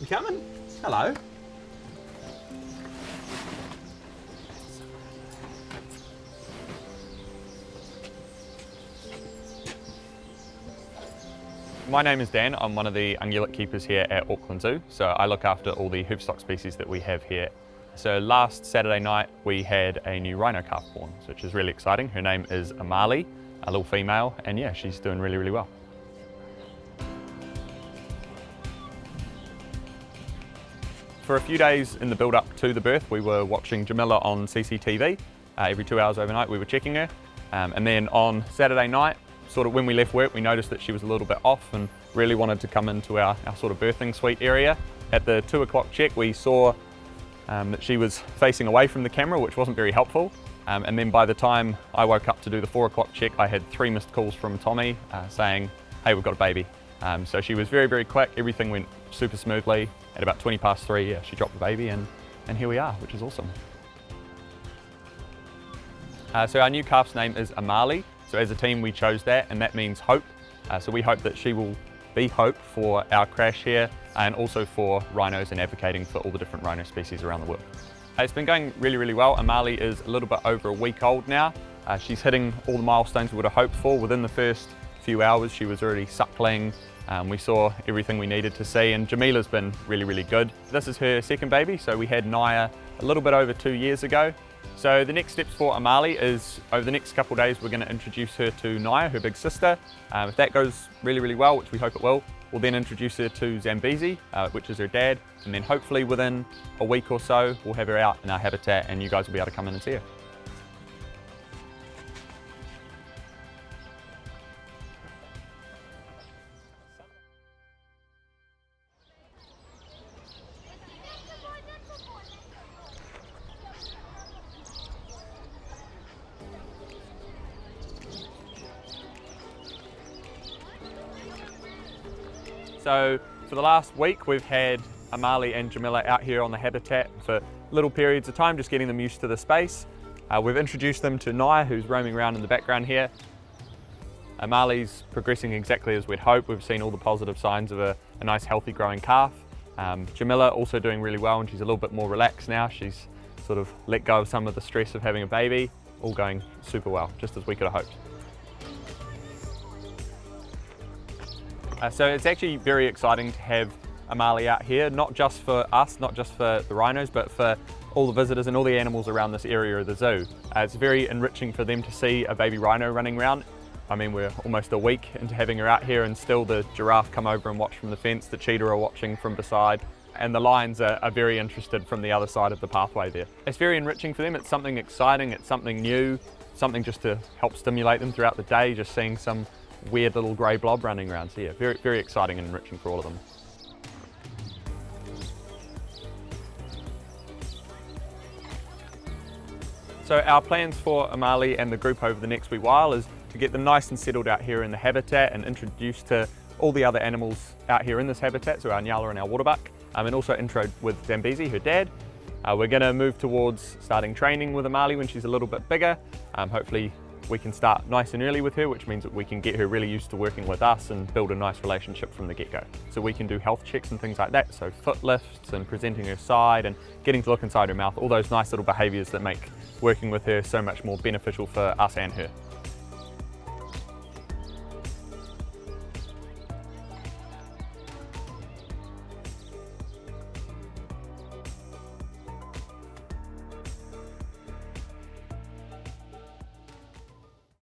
You coming? Hello. My name is Dan. I'm one of the ungulate keepers here at Auckland Zoo. So I look after all the hoofstock species that we have here. So last Saturday night we had a new rhino calf born, which is really exciting. Her name is Amali, a little female, and yeah, she's doing really, really well. For a few days in the build up to the birth, we were watching Jamila on CCTV. Every 2 hours overnight we were checking her. And then on Saturday night, sort of when we left work, we noticed that she was a little bit off and really wanted to come into our sort of birthing suite area. At the 2 o'clock check, we saw that she was facing away from the camera, which wasn't very helpful. And then by the time I woke up to do the 4 o'clock check, I had 3 missed calls from Tommy saying, hey, we've got a baby. So she was very, very quick. Everything went super smoothly. At about 20 past 3, yeah, she dropped the baby and here we are, which is awesome. So our new calf's name is Amali. So as a team we chose that, and that means hope. So we hope that she will be hope for our crash here and also for rhinos and advocating for all the different rhino species around the world. It's been going really, really well. Amali is a little bit over a week old now. She's hitting all the milestones we would have hoped for. Within the first few hours she was already suckling. We saw everything we needed to see, and Jamila's been really, really good. This is her second baby, so we had Nyah a little bit over 2 years ago. So the next steps for Amali is over the next couple of days we're going to introduce her to Nyah, her big sister. If that goes really, really well, which we hope it will, we'll then introduce her to Zambezi, which is her dad, and then hopefully within a week or so we'll have her out in our habitat and you guys will be able to come in and see her. So for the last week we've had Amali and Jamila out here on the habitat for little periods of time, just getting them used to the space. We've introduced them to Nyah, who's roaming around in the background here. Amali's progressing exactly as we'd hoped. We've seen all the positive signs of a nice healthy growing calf. Jamila also doing really well, and she's a little bit more relaxed now. She's sort of let go of some of the stress of having a baby. All going super well, just as we could have hoped. So it's actually very exciting to have Amali out here, not just for us, not just for the rhinos, but for all the visitors and all the animals around this area of the zoo. It's very enriching for them to see a baby rhino running around. I mean, we're almost a week into having her out here and still the giraffe come over and watch from the fence, the cheetah are watching from beside, and the lions are very interested from the other side of the pathway there. It's very enriching for them. It's something exciting, it's something new, something just to help stimulate them throughout the day, just seeing some weird little grey blob running around. So yeah, very, very exciting and enriching for all of them. So our plans for Amali and the group over the next wee while is to get them nice and settled out here in the habitat and introduced to all the other animals out here in this habitat, so our Nyah and our waterbuck, and also intro with Zambezi, her dad. We're going to move towards starting training with Amali when she's a little bit bigger. Hopefully we can start nice and early with her, which means that we can get her really used to working with us and build a nice relationship from the get-go. So we can do health checks and things like that, so foot lifts and presenting her side and getting to look inside her mouth, all those nice little behaviours that make working with her so much more beneficial for us and her.